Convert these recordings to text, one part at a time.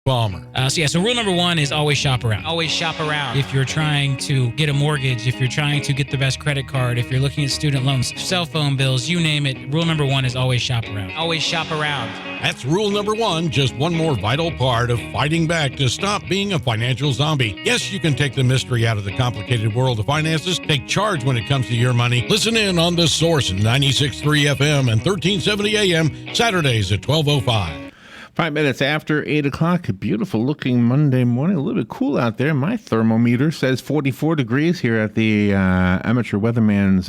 Balmer. So rule number one is always shop around. Always shop around. If you're trying to get a mortgage, if you're trying to get the best credit card, if you're looking at student loans, cell phone bills, you name it, rule number one is always shop around. Always shop around. That's rule number one, just one more vital part of fighting back to stop being a financial zombie. Yes, you can take the mystery out of the complicated world of finances. Take charge when it comes to your money. Listen in on The Source, 96.3 FM and 1370 AM, Saturdays at 12:05. 5 minutes after 8 o'clock, a beautiful looking Monday morning. A little bit cool out there. My thermometer says 44 degrees here at the amateur weatherman's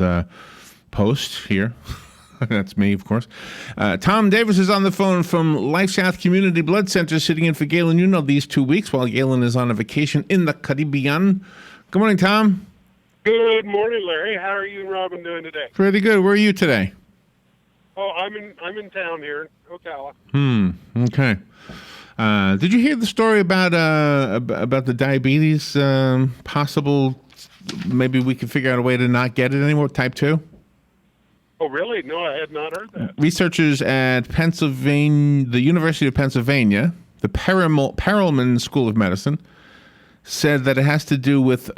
post here. That's me, of course. Tom Davis is on the phone from LifeSouth Community Blood Center, sitting in for Galen these 2 weeks while Galen is on a vacation in the Caribbean. Good morning, Tom. Good morning, Larry. How are you and Robin doing today? Pretty good. Where are you today? Oh, I'm in town here in Ocala. Okay. Did you hear the story about the diabetes possible? Maybe we could figure out a way to not get it anymore. Type 2. Oh, really? No, I had not heard that. Researchers at the University of Pennsylvania, the Perelman School of Medicine, said that it has to do with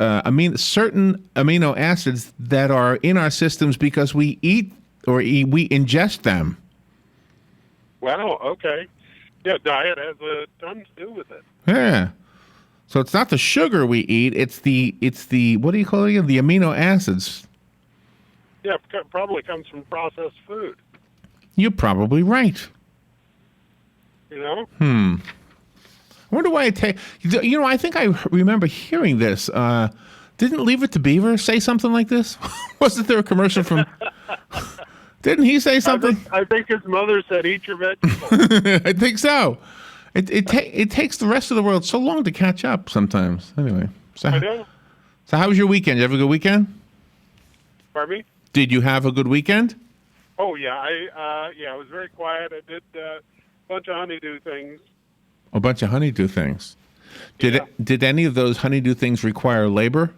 certain amino acids that are in our systems because we eat or we ingest them. Wow, okay. Yeah, diet has a ton to do with it. Yeah. So it's not the sugar we eat, it's the what do you call it again? The amino acids. Yeah, it probably comes from processed food. You're probably right. You know? I wonder why it takes... I think I remember hearing this. Didn't Leave It to Beaver say something like this? Wasn't there a commercial from... Didn't he say something? I think his mother said, eat your vegetables. I think so. It takes the rest of the world so long to catch up sometimes. Anyway. I know. So how was your weekend? Did you have a good weekend? Pardon me? Did you have a good weekend? Oh, yeah. It was very quiet. I did a bunch of honeydew things. A bunch of honeydew things. Did any of those honeydew things require labor?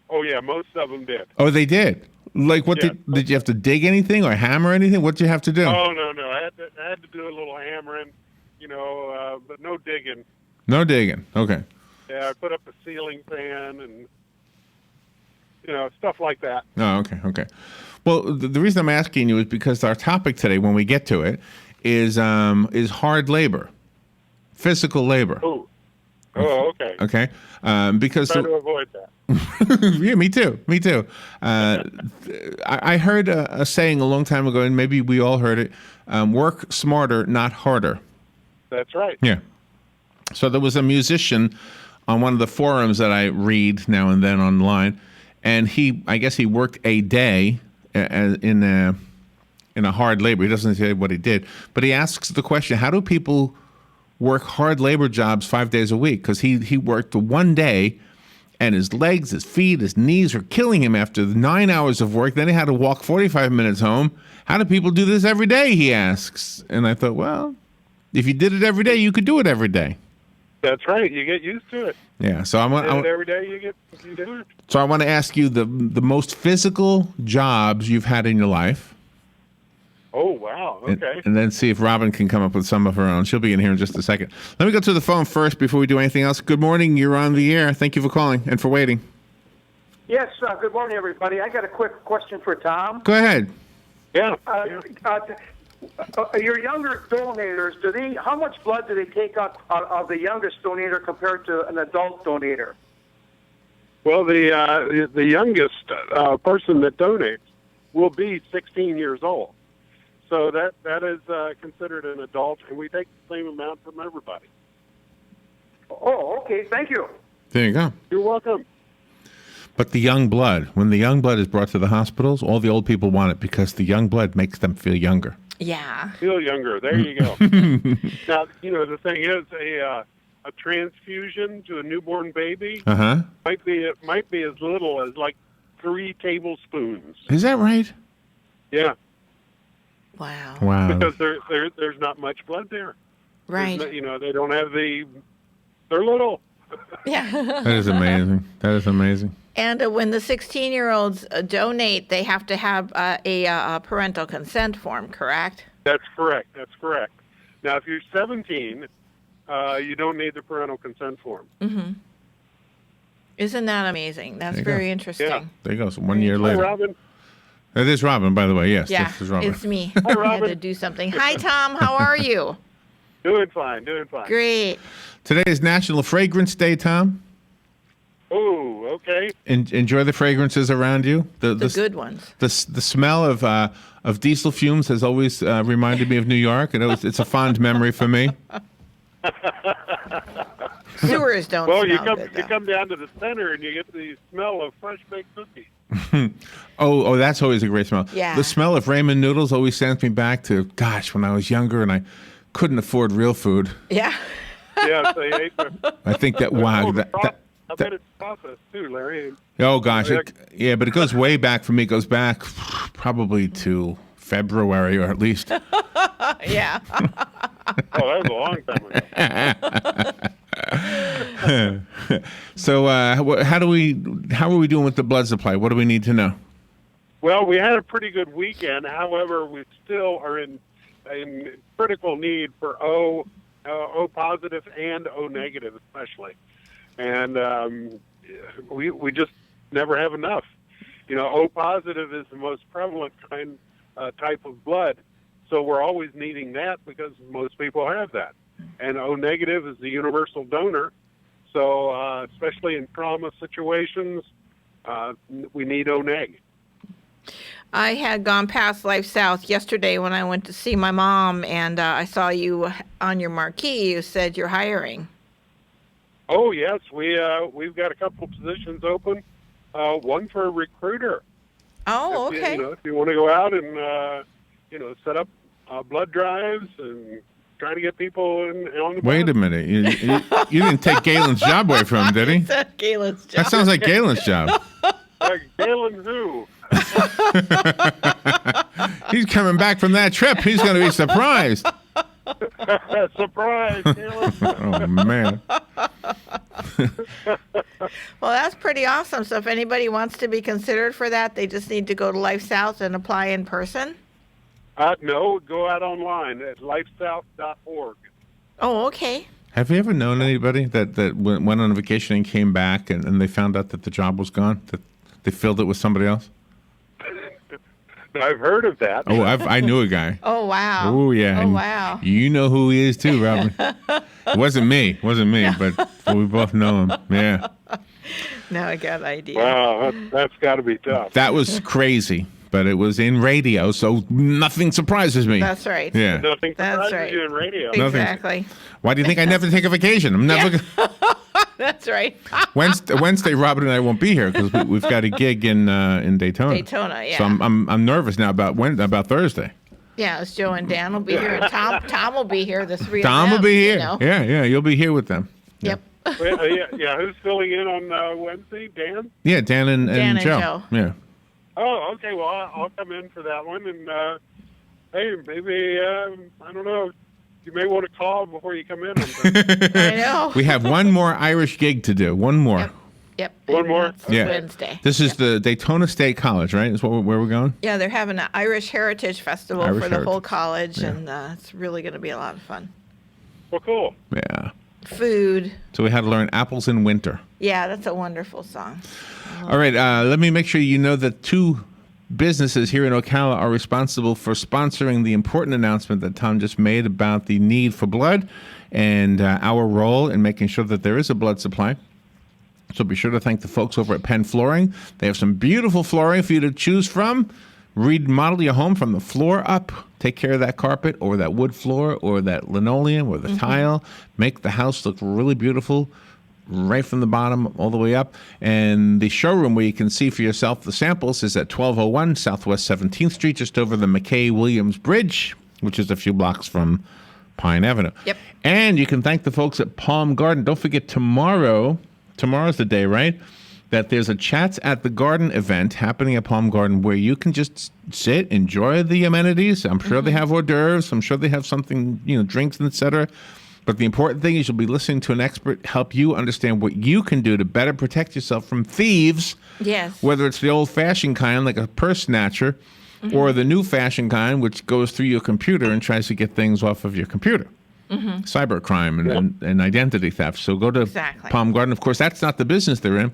Oh, yeah, most of them did. Oh, they did? Like what did you have to dig anything or hammer anything? What did you have to do? Oh, no. I had to do a little hammering, but no digging. No digging. Okay. Yeah, I put up a ceiling fan and, stuff like that. Oh, okay. Well, the reason I'm asking you is because our topic today, when we get to it, is hard labor, physical labor. Oh, okay. Okay. Because try to avoid that. Yeah, me too. I heard a saying a long time ago, and maybe we all heard it: work smarter, not harder. That's right. Yeah. So there was a musician on one of the forums that I read now and then online, and I guess he worked a day in a hard labor. He doesn't say what he did, but he asks the question: how do people work hard labor jobs 5 days a week? Because he worked one day, and his legs, his feet, his knees were killing him after 9 hours of work. Then he had to walk 45 minutes home. How do people do this every day, he asks. And I thought, well, if you did it every day, you could do it every day. That's right. You get used to it. Yeah. So every day you do it. So I want to ask you the most physical jobs you've had in your life. Oh, wow. Okay. And then see if Robin can come up with some of her own. She'll be in here in just a second. Let me go to the phone first before we do anything else. Good morning. You're on the air. Thank you for calling and for waiting. Yes. Good morning, everybody. I got a quick question for Tom. Go ahead. Yeah. Your younger donators, how much blood do they take out of the youngest donator compared to an adult donator? Well, the youngest person that donates will be 16 years old. So that is considered an adult, and we take the same amount from everybody. Oh, okay. Thank you. There you go. You're welcome. But the young blood, when the young blood is brought to the hospitals, all the old people want it because the young blood makes them feel younger. Yeah. Feel younger. There you go. Now, the thing is, a transfusion to a newborn baby might be as little as like 3 tablespoons. Is that right? Yeah. Wow. Because there's not much blood there. Right. They don't have they're little. Yeah. That is amazing. And when the 16-year-olds donate, they have to have a parental consent form, correct? That's correct. Now, if you're 17, you don't need the parental consent form. Isn't that amazing? That's There you go. very interesting. Yeah. There you go. So 1 year Hi, later. Robin. It is Robin, by the way. Yes, Yeah, this is Robin. it's me. Hi, I had Robin. to do something. Hi, Tom. How are you? Doing fine, doing fine. Great. Today is National Fragrance Day, Tom. Oh, okay. Enjoy the fragrances around you. The good ones. The smell of diesel fumes has always reminded me of New York, and it's a fond memory for me. Sewers don't Well, smell you good, though. come down to the center and you get the smell of fresh baked cookies. Oh, that's always a great smell. Yeah. The smell of ramen noodles always sends me back to, gosh, when I was younger and I couldn't afford real food. Yeah. Yeah, so you ate the. I think that, wow. Oh, the that, I bet it's processed too, Larry. oh, gosh. Yeah. Yeah, but it goes way back for me. It goes back probably to February, or at least. Yeah. Oh, that was a long time ago. So how are we doing with the blood supply? What do we need to know? Well, we had a pretty good weekend. However, we still are in critical need for O positive and O negative, especially. And we just never have enough. O positive is the most prevalent type of blood, so we're always needing that because most people have that. And O negative is the universal donor, so especially in trauma situations, we need O neg. I had gone past LifeSouth yesterday when I went to see my mom, and I saw you on your marquee. You said you're hiring. Oh yes, we've got a couple positions open. One for a recruiter. Oh, okay. If you want to go out and set up blood drives and try to get people on the Wait a bus. minute. You didn't take Galen's job away from him, did he? That's Galen's job. That sounds like Galen's job. Galen who? He's coming back from that trip. He's going to be surprised. Surprise, Galen. Oh, man. Well, that's pretty awesome. So if anybody wants to be considered for that, they just need to go to LifeSouth and apply in person? No, go out online at lifesouth.org. Oh, okay. Have you ever known anybody that went on a vacation and came back and they found out that the job was gone, that they filled it with somebody else? I've heard of that. Oh, I knew a guy. Oh, wow. Oh, yeah. Oh, and wow. You know who he is, too, Robin. It wasn't me, but we both know him. Yeah. Now I got an idea. Wow, that's got to be tough. That was crazy, but it was in radio, so nothing surprises me. That's right. Yeah. Nothing That's surprises right. you in radio. Nothing. Exactly. Why do you think I never take a vacation? I'm never. That's right. Wednesday, Robin and I won't be here because we've got a gig in Daytona. Daytona, yeah. So I'm nervous now about Thursday. Yeah, it's Joe and Dan will be here. And Tom will be here. The three Tom of them. will be here. You know? Yeah, you'll be here with them. Yep. Yeah. Who's filling in on Wednesday? Dan? Yeah, Dan and Dan and Joe. Joe. Yeah. Oh, okay. Well, I'll come in for that one. And hey, maybe I don't know. You may want to call before you come in. I know. We have one more Irish gig to do. One more. Yep. One more? That's Yeah. Wednesday. This is the Daytona State College, right? Is where we're going? Yeah, they're having an Irish Heritage Festival Irish for the whole Heritage. college, Yeah. and it's really going to be a lot of fun. Well, cool. Yeah. Food. So we had to learn Apples in Winter. Yeah, that's a wonderful song. All right, let me make sure you know that two businesses here in Ocala are responsible for sponsoring the important announcement that Tom just made about the need for blood and our role in making sure that there is a blood supply. So be sure to thank the folks over at Penn Flooring. They have some beautiful flooring for you to choose from. Remodel your home from the floor up. Take care of that carpet or that wood floor or that linoleum or the tile. Make the house look really beautiful right from the bottom all the way up. And the showroom where you can see for yourself the samples is at 1201 Southwest 17th Street, just over the McKay-Williams Bridge, which is a few blocks from Pine Avenue. Yep. And you can thank the folks at Palm Garden. Don't forget tomorrow's the day, right? That there's a Chats at the Garden event happening at Palm Garden where you can just sit, enjoy the amenities. I'm sure they have hors d'oeuvres. I'm sure they have something, drinks, etc. But the important thing is you'll be listening to an expert help you understand what you can do to better protect yourself from thieves. Yes. Whether it's the old-fashioned kind, like a purse snatcher, or the new-fashioned kind, which goes through your computer and tries to get things off of your computer. cybercrime and identity theft. So go to Exactly. Palm Garden. Of course, that's not the business they're in.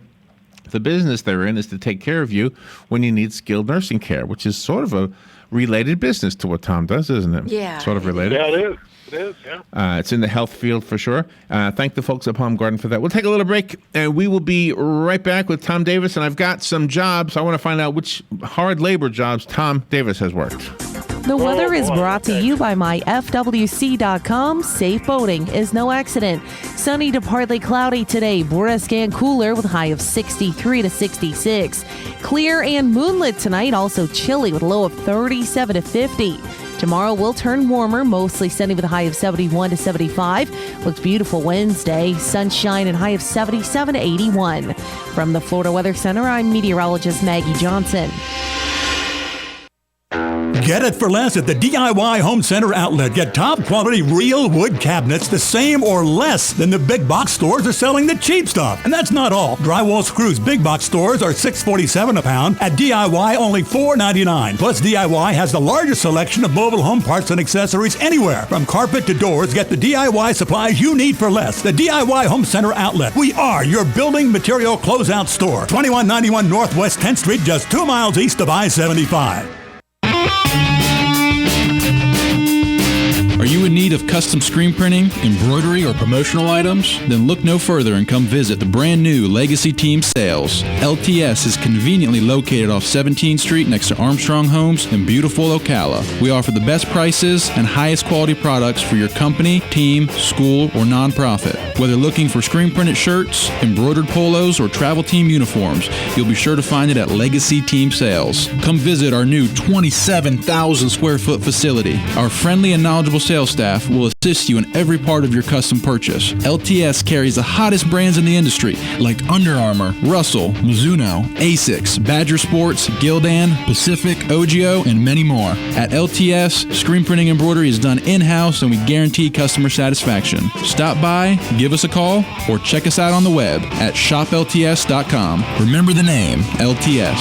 The business they're in is to take care of you when you need skilled nursing care, which is sort of a related business to what Tom does, isn't it? Yeah, Sort of it is. related. Yeah, it is. It is, yeah. It's in the health field for sure. Thank the folks at Palm Garden for that. We'll take a little break, and we will be right back with Tom Davis. And I've got some jobs. I want to find out which hard labor jobs Tom Davis has worked. The weather is boy, brought to okay. you by myfwc.com. Safe boating is no accident. Sunny to partly cloudy today, brisk and cooler with a high of 63 to 66. Clear and moonlit tonight, also chilly with a low of 37 to 50. Tomorrow will turn warmer, mostly sunny with a high of 71 to 75. Looks beautiful Wednesday, sunshine and high of 77 to 81. From the Florida Weather Center, I'm meteorologist Maggie Johnson. Get it for less at the DIY Home Center outlet. Get top quality real wood cabinets the same or less than the big box stores are selling the cheap stuff. And that's not all. Drywall screws big box stores are $6.47 a pound. At DIY, only $4.99. Plus, DIY has the largest selection of mobile home parts and accessories anywhere. From carpet to doors, get the DIY supplies you need for less. The DIY Home Center outlet. We are your building material closeout store. 2191 Northwest 10th Street, just 2 miles east of I-75. Are you in need of custom screen printing, embroidery, or promotional items? Then look no further and come visit the brand new Legacy Team Sales. LTS is conveniently located off 17th Street next to Armstrong Homes in beautiful Ocala. We offer the best prices and highest quality products for your company, team, school, or nonprofit. Whether looking for screen printed shirts, embroidered polos, or travel team uniforms, you'll be sure to find it at Legacy Team Sales. Come visit our new 27,000 square foot facility. Our friendly and knowledgeable sales staff will assist you in every part of your custom purchase. LTS carries the hottest brands in the industry like Under Armour, Russell, Mizuno, Asics, Badger Sports, Gildan, Pacific, Ogio, and many more. At LTS, screen printing embroidery is done in-house and we guarantee customer satisfaction. Stop by, give us a call, or check us out on the web at shoplts.com. Remember the name, LTS.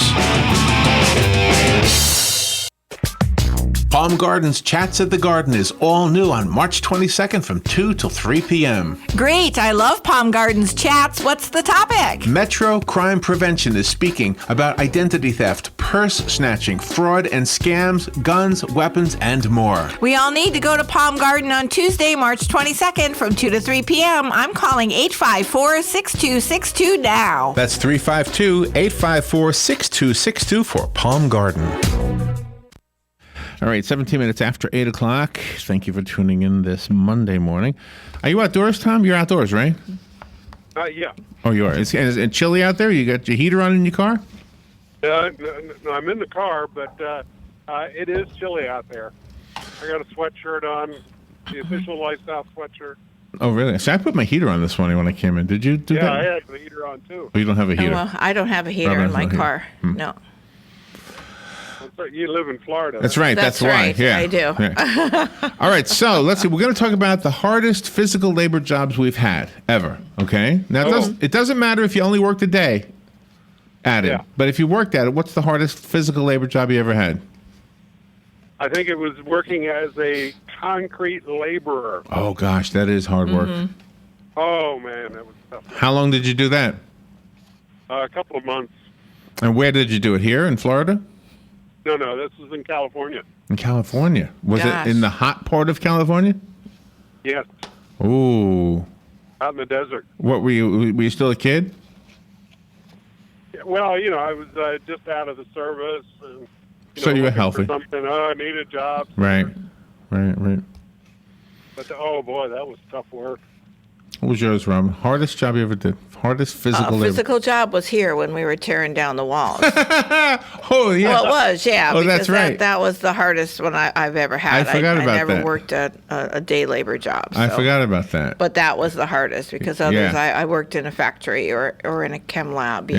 Palm Garden's Chats at the Garden is all new on March 22nd from 2 till 3 p.m. Great. I love Palm Garden's chats. What's the topic? Metro Crime Prevention is speaking about identity theft, purse snatching, fraud and scams, guns, weapons, and more. We all need to go to Palm Garden on Tuesday, March 22nd from 2 to 3 p.m. I'm calling 854-6262 now. That's 352-854-6262 for Palm Garden. All right, 17 minutes after 8 o'clock. Thank you for tuning in this Monday morning. Are you outdoors, Tom? You're outdoors, right? Yeah. Oh, you are. Is it chilly out there? You got your heater on in your car? No, I'm in the car, but it is chilly out there. I got a sweatshirt on, the official LifeSouth sweatshirt. Oh, really? So I put my heater on this morning when I came in. Did you do that? Yeah, I had the heater on, too. Oh, you don't have a heater? Well, I don't have a heater in my car. No. You live in Florida. That's right. That's why. right. Yeah. I do. Yeah. All right. So let's see. We're going to talk about the hardest physical labor jobs we've had ever. Okay. Now it doesn't matter if you only worked a day at it, Yeah. but if you worked at it, what's the hardest physical labor job you ever had? I think it was working as a concrete laborer. Oh gosh, that is hard work. Oh, man, that was tough. How long did you do that? A couple of months. And where did you do it? Here in Florida? No, this was in California. In California. Was Gosh. it in the hot part of California? Yes, Ooh. out in the desert. What were you? Were you still a kid? Well, I was just out of the service. And, So you were looking healthy. for something. I need a job. Right. But, oh, boy, that was tough work. What was yours, Rob? Hardest job you ever did? Hardest physical labor? Physical job was here when we were tearing down the walls. Oh, yeah. Well, it was, yeah. Oh, that's because right. That was the hardest one I've ever had. I forgot about I never that. worked a day labor job. I so. forgot about that. But that was the hardest because others, Yeah. I worked in a factory or in a chem lab,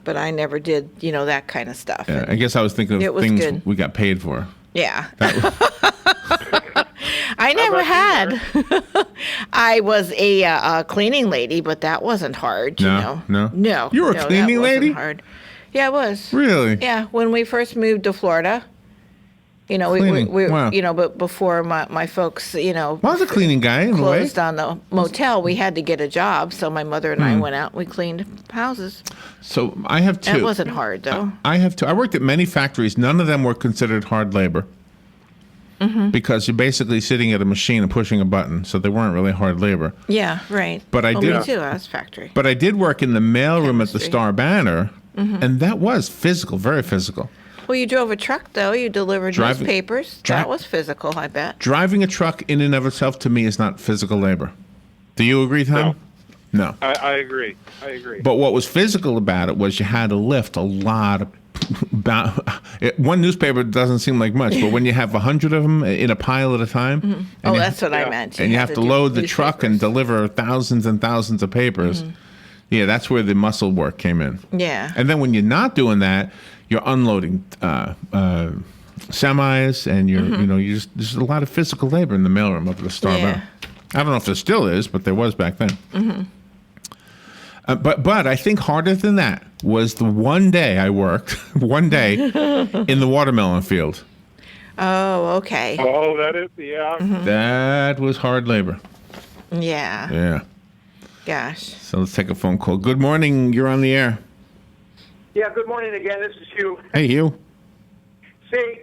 but I never did, that kind of stuff. Yeah, I guess I was thinking It of was things good. we got paid for. Yeah. I never had. I was a cleaning lady, but that wasn't hard. No? No. You were a no, cleaning that wasn't lady? Hard. Yeah, it was. Really? Yeah, when we first moved to Florida, You know, Cleaning. we Wow. you know, but before my folks, you know, Well, I was a cleaning guy in a way. closed on the motel, we had to get a job. So my mother and I went out and we cleaned houses. So I have two. It wasn't hard though. I have two. I worked at many factories. None of them were considered hard labor. Because you're basically sitting at a machine and pushing a button, so they weren't really hard labor. Yeah, right. But I well, did- Me too. I was factory. But I did work in the mailroom at the Chemistry. Star Banner, and that was physical, very physical. Well, you drove a truck though. You delivered Driving- newspapers. Dri- That was physical, I bet. Driving a truck in and of itself, to me, is not physical labor. Do you agree, Tom? No. I agree. I agree. But what was physical about it was you had to lift a lot of. One newspaper doesn't seem like much, but when you have 100 of them in a pile at a time, and Oh, you- that's what I meant. and you had have to do load the truck and newspapers. deliver thousands and thousands of papers. Yeah, that's where the muscle work came in. Yeah. And then when you're not doing that, you're unloading semis, and you're there's a lot of physical labor in the mailroom up at the Star Yeah. Banner. I don't know if there still is, but there was back then. But I think harder than that was the one day I worked, one day in the watermelon field. Oh, okay. Oh, that is, yeah. That was hard labor. Yeah. Yeah. Gosh. So let's take a phone call. Good morning. You're on the air. Yeah, good morning again. This is Hugh. Hey, Hugh. See,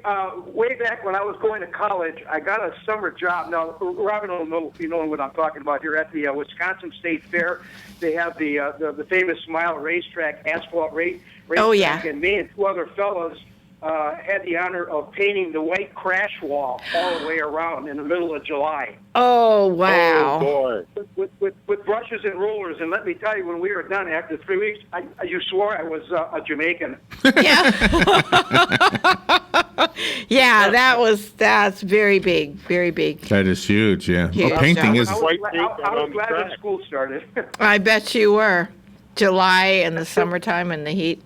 way back when I was going to college, I got a summer job. Now, Robin will know if you know what I'm talking about here at the Wisconsin State Fair. They have the famous Smile racetrack, asphalt racetrack. Oh, yeah. And me and two other fellows had the honor of painting the white crash wall all the way around in the middle of July. Oh, wow. Oh, boy. With brushes and rollers. And let me tell you, when we were done after 3 weeks, you swore I was a Jamaican. Yeah. Yeah, that's very big, very big. That is huge, yeah. Huge. Well, painting is... I was White glad, paint I was on the glad when track. school started. I bet you were. July and the summertime and the heat.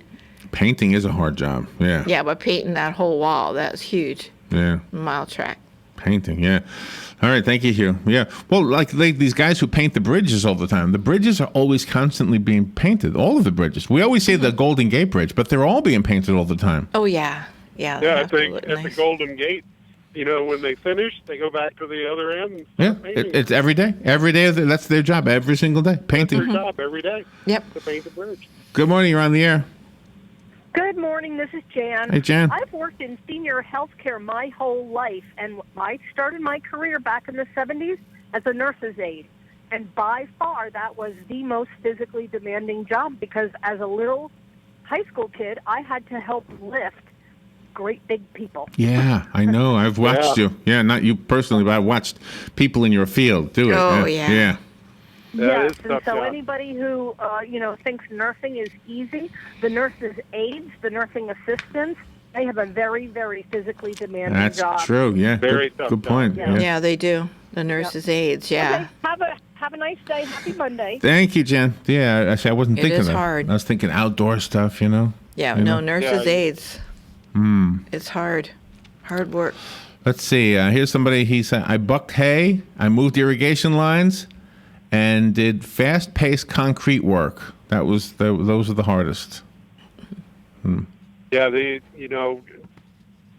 Painting is a hard job, yeah. Yeah, but painting that whole wall, that's huge. Yeah. Mile track. Painting, yeah. All right, thank you, Hugh. Yeah. Well, like these guys who paint the bridges all the time, the bridges are always constantly being painted, all of the bridges. We always say the Golden Gate Bridge, but they're all being painted all the time. Oh, yeah. Yeah, they Yeah, have at to the, look at the nice. Golden Gate, you know, when they finish, they go back to the other end and Yeah, start painting. it's every day. Every day, that's their job, every single day, That's painting. their job every day Yep. to paint the bridge. Good morning, you're on the air. Good morning. This is Jan. Hey, Jan. I've worked in senior health care my whole life, and I started my career back in the 70s as a nurse's aide. And by far, that was the most physically demanding job because as a little high school kid, I had to help lift great big people. Yeah, I know. I've watched you. Yeah, not you personally, but I watched people in your field do it. Oh, yeah. Yeah. That Yes, is and tough so job. anybody who thinks nursing is easy, the nurses' aides, the nursing assistants, they have a very, very physically demanding That's job. true. Yeah. Very good, tough good job. point. Yeah. Yeah. Yeah, they do. The nurses' aides, yeah. Okay, have a nice day. Happy Monday. Thank you, Jen. Yeah, actually, I wasn't It thinking is that. hard. I was thinking outdoor stuff, you know. Yeah, You no, know? nurses' Yeah. aides. It's hard. Hard work. Let's see. Here's somebody. He said, "I bucked hay. I moved irrigation lines, and did fast-paced concrete work. Those are the hardest." Yeah,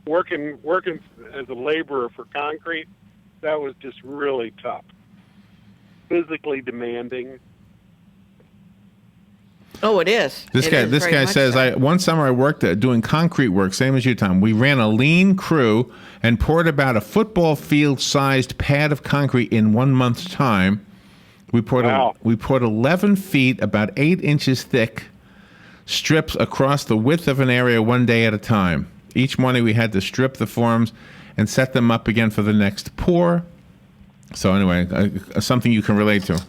working as a laborer for concrete, that was just really tough. Physically demanding. Oh, it is. This It guy, is this very guy much says, so. one summer I worked doing concrete work, same as you, Tom. We ran a lean crew and poured about a football field-sized pad of concrete in 1 month's time. We poured Wow. we poured 11 feet, about 8 inches thick, strips across the width of an area one day at a time. Each morning we had to strip the forms and set them up again for the next pour. So anyway, something you can relate to.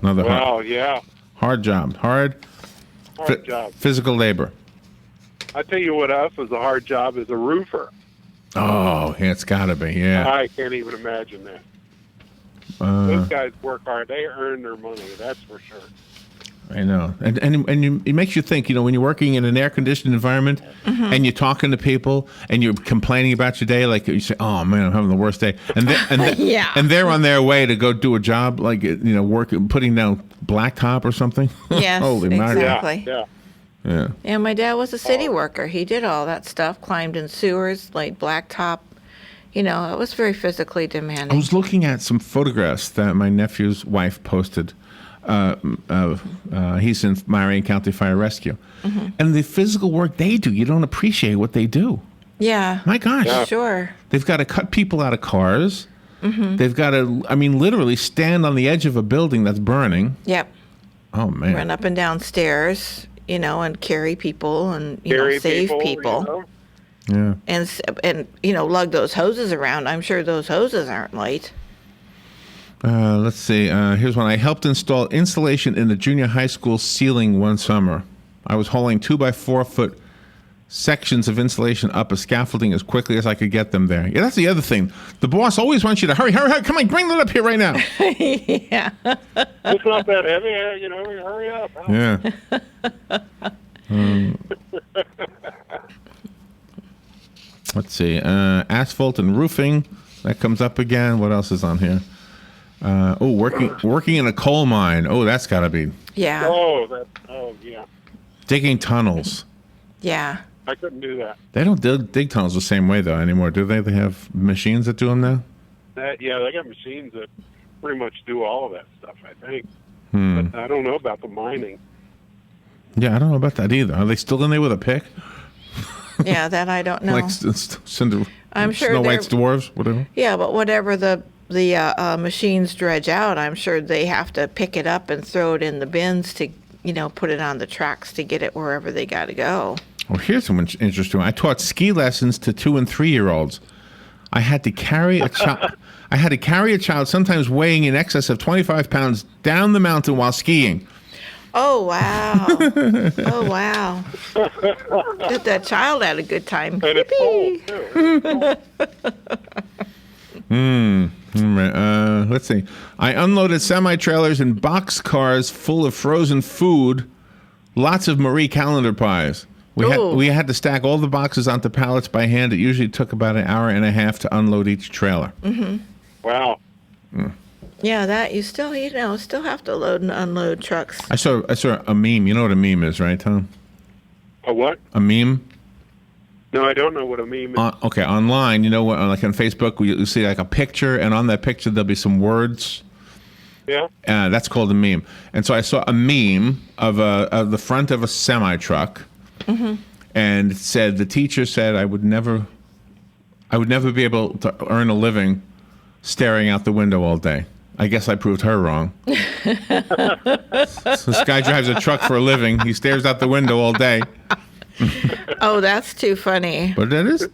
Another Wow, yeah. hard job. Hard Job. physical labor. I tell you what else is a hard job is a roofer. Oh, yeah, it's got to be, yeah. I can't even imagine that. Those guys work hard. They earn their money, that's for sure. I know. And it makes you think, when you're working in an air-conditioned environment and you're talking to people and you're complaining about your day, like you say, oh, man, I'm having the worst day. Yeah. And they're on their way to go do a job, like, putting down blacktop or something. Yes, Holy mackerel. exactly. Yeah. Yeah. Yeah, my dad was a city worker. He did all that stuff, climbed in sewers, laid blacktop. You know, it was very physically I demanding. was looking at some photographs that my nephew's wife posted. He's in Marion County Fire Rescue. And the physical work they do, you don't appreciate what they do. Yeah. My gosh. Sure. They've got to cut people out of cars. They've got to, literally stand on the edge of a building that's burning. Yep. Oh, man. Run up and down stairs, and carry people and, save people. Yeah. And lug those hoses around. I'm sure those hoses aren't light. Let's see. Here's one. I helped install insulation in the junior high school ceiling one summer. I was hauling 2-by-4 foot sections of insulation up a scaffolding as quickly as I could get them there. Yeah, that's the other thing. The boss always wants you to hurry. Come on, bring that up here right now. Yeah. It's not that heavy, hurry up. Yeah. Let's see. Asphalt and roofing. That comes up again. What else is on here? Working in a coal mine. Oh, that's got to be. Yeah. Yeah. Digging tunnels. Yeah. I couldn't do that. They don't dig tunnels the same way, though, anymore, do they? They have machines that do them now? They got machines that pretty much do all of that stuff, I think. But I don't know about the mining. Yeah, I don't know about that either. Are they still in there with a pick? Yeah, that I don't know. Like I'm sure Snow White's dwarves, whatever? Yeah, but whatever the machines dredge out, I'm sure they have to pick it up and throw it in the bins to, put it on the tracks to get it wherever they got to go. Well, here's something interesting. I taught ski lessons to 2- and 3-year-olds. I had to carry a child. I had to carry a child, sometimes weighing in excess of 25 pounds, down the mountain while skiing. Oh wow! Oh wow! That child had a good time. And it's cold, too. Let's see. I unloaded semi-trailers and box cars full of frozen food. Lots of Marie Callender pies. We had to stack all the boxes onto pallets by hand. It usually took about an hour and a half to unload each trailer. Wow. Yeah, that you still have to load and unload trucks. I saw a meme. You know what a meme is, right, Tom? A what? A meme? No, I don't know what a meme is. Okay, online, like on Facebook, you see like a picture, and on that picture there'll be some words. Yeah. That's called a meme. And so I saw a meme of the front of a semi truck, and it said, the teacher said, I would never be able to earn a living staring out the window all day. I guess I proved her wrong. So this guy drives a truck for a living. He stares out the window all day. Oh, that's too funny. But that is.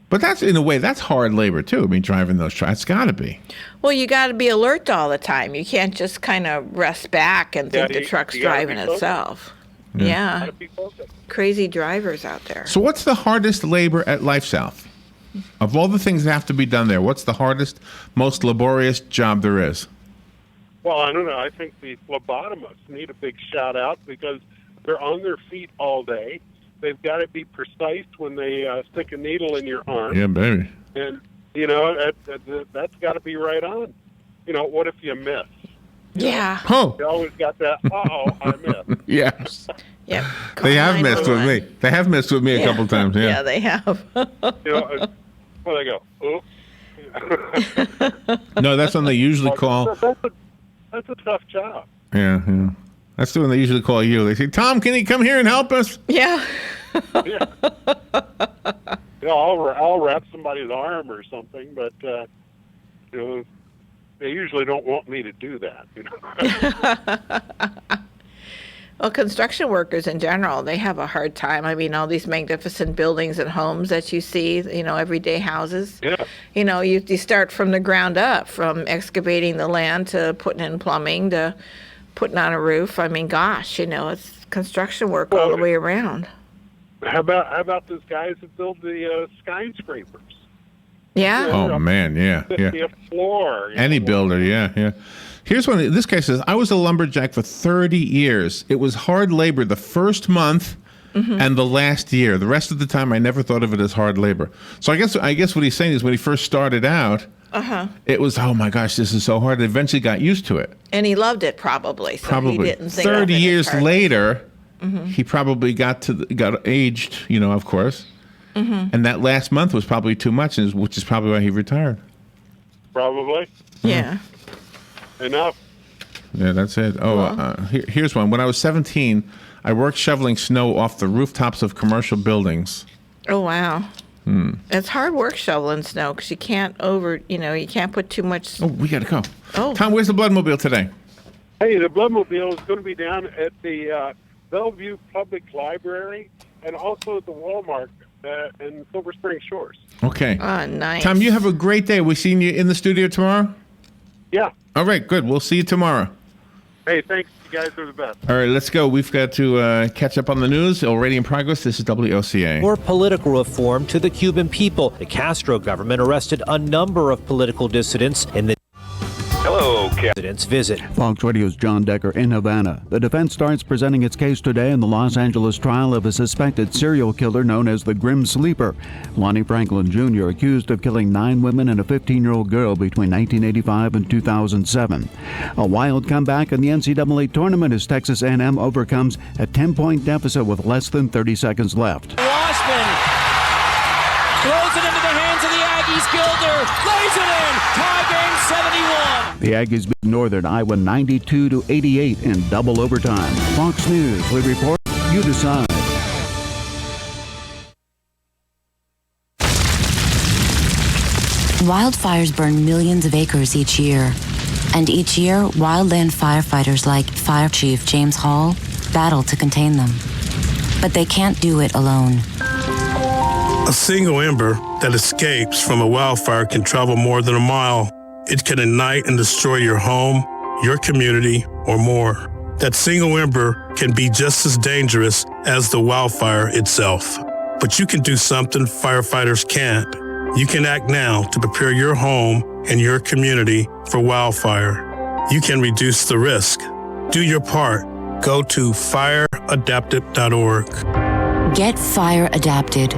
But that's, in a way, that's hard labor, too. Driving those trucks. It's got to be. Well, you got to be alert all the time. You can't just kind of rest back and think the truck's driving itself. Yeah. Crazy drivers out there. So what's the hardest labor at LifeSouth? Of all the things that have to be done there, what's the hardest, most laborious job there is? Well, I don't know. I think the phlebotomists need a big shout out because they're on their feet all day. They've got to be precise when they stick a needle in your arm. Yeah, baby. And, that's got to be right on. What if you miss? Yeah. Oh. You always got that, I missed. Yes. Yep. They have messed with me. They have messed with me a couple times, yeah. Yeah, they have. Well, they go, oops. No, that's when they usually call. That's a tough job. Yeah. That's when they usually call you. They say, Tom, can you come here and help us? Yeah. Yeah. I'll wrap somebody's arm or something, but they usually don't want me to do that. Well, construction workers in general, they have a hard time. All these magnificent buildings and homes that you see, everyday houses. Yeah. You start from the ground up, from excavating the land to putting in plumbing to putting on a roof. It's construction work all the way around. How about those guys that build the skyscrapers? Yeah. Oh, man, yeah. The floor. Any builder, yeah. Here's one. This guy says, I was a lumberjack for 30 years. It was hard labor the first month and the last year. The rest of the time, I never thought of it as hard labor. So I guess what he's saying is when he first started out, it was, oh my gosh, this is so hard. I eventually got used to it. And he loved it probably. So Probably. He didn't think 30 years later, he probably got aged, of course. And that last month was probably too much, which is probably why he retired. Probably. Yeah. Enough. Yeah, that's it. Here's one. When I was 17, I worked shoveling snow off the rooftops of commercial buildings. Oh, wow. It's hard work shoveling snow because you can't you can't put too much. Oh, we got to go. Oh. Tom, where's the Bloodmobile today? Hey, the Bloodmobile is going to be down at the Bellevue Public Library and also at the Walmart in Silver Spring Shores. Okay. Oh, nice. Tom, you have a great day. We're seeing you in the studio tomorrow? Yeah. All right, good. We'll see you tomorrow. Hey, thanks. You guys are the best. All right, let's go. We've got to catch up on the news. Already in progress. This is WOCA. More political reform to the Cuban people. The Castro government arrested a number of political dissidents in the President's visit. Fox Radio's John Decker in Havana. The defense starts presenting its case today in the Los Angeles trial of a suspected serial killer known as the Grim Sleeper. Lonnie Franklin Jr. accused of killing 9 women and a 15-year-old girl between 1985 and 2007. A wild comeback in the NCAA tournament as Texas A&M overcomes a 10-point deficit with less than 30 seconds left. Washburn throws it into the hands of the Aggies. Gilder lays it in. Tie game 71. The Aggies beat Northern Iowa 92-88 in double overtime. Fox News, we report, you decide. Wildfires burn millions of acres each year. And each year, wildland firefighters like Fire Chief James Hall battle to contain them. But they can't do it alone. A single ember that escapes from a wildfire can travel more than a mile. It can ignite and destroy your home, your community, or more. That single ember can be just as dangerous as the wildfire itself. But you can do something firefighters can't. You can act now to prepare your home and your community for wildfire. You can reduce the risk. Do your part. Go to fireadapted.org. Get fire adapted.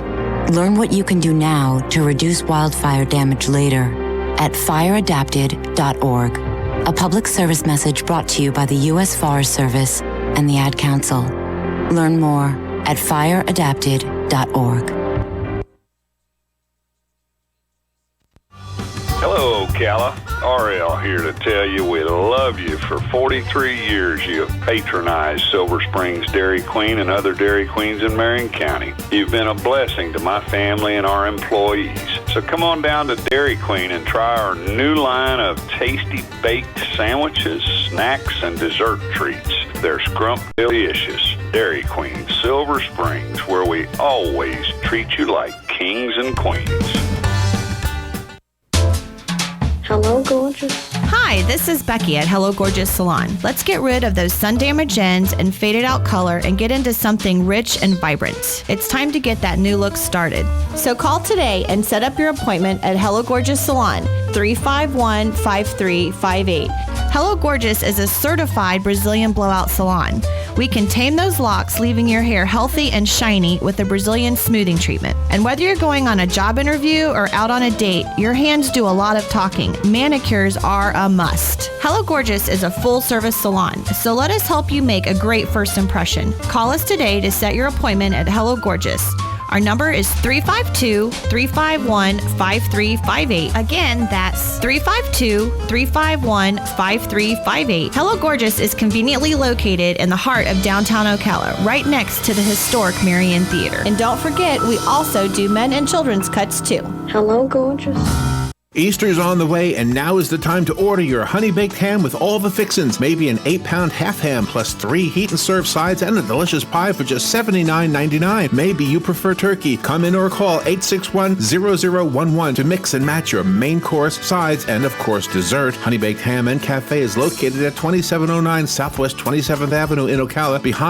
Learn what you can do now to reduce wildfire damage later at fireadapted.org. A public service message brought to you by the U.S. Forest Service and the Ad Council. Learn more at fireadapted.org. Hello, Ocala. RL here to tell you we love you. For 43 years, you have patronized Silver Springs Dairy Queen and other Dairy Queens in Marion County. You've been a blessing to my family and our employees. So come on down to Dairy Queen and try our new line of tasty baked sandwiches, snacks, and dessert treats. They're scrump delicious. Dairy Queen, Silver Springs, where we always treat you like kings and queens. Hello, gorgeous. Hi, this is Becky at Hello Gorgeous Salon. Let's get rid of those sun damaged ends and faded out color and get into something rich and vibrant. It's time to get that new look started. So call today and set up your appointment at Hello Gorgeous Salon, 351-5358. Hello Gorgeous is a certified Brazilian blowout salon. We can tame those locks, leaving your hair healthy and shiny with a Brazilian smoothing treatment. And whether you're going on a job interview or out on a date, your hands do a lot of talking. Manicures are a must. Hello Gorgeous is a full-service salon, so let us help you make a great first impression. Call us today to set your appointment at Hello Gorgeous. Our number is 352-351-5358. Again, that's 352-351-5358. Hello Gorgeous is conveniently located in the heart of downtown Ocala, right next to the historic Marion Theater. And don't forget, we also do men and children's cuts too. Hello Gorgeous. Easter's on the way, and now is the time to order your honey-baked ham with all the fixins. Maybe an 8-pound half ham plus 3 heat-and-serve sides and a delicious pie for just $79.99. Maybe you prefer turkey. Come in or call 861-0011 to mix and match your main course, sides, and, of course, dessert. Honey-baked ham and cafe is located at 2709 Southwest 27th Avenue in Ocala, behind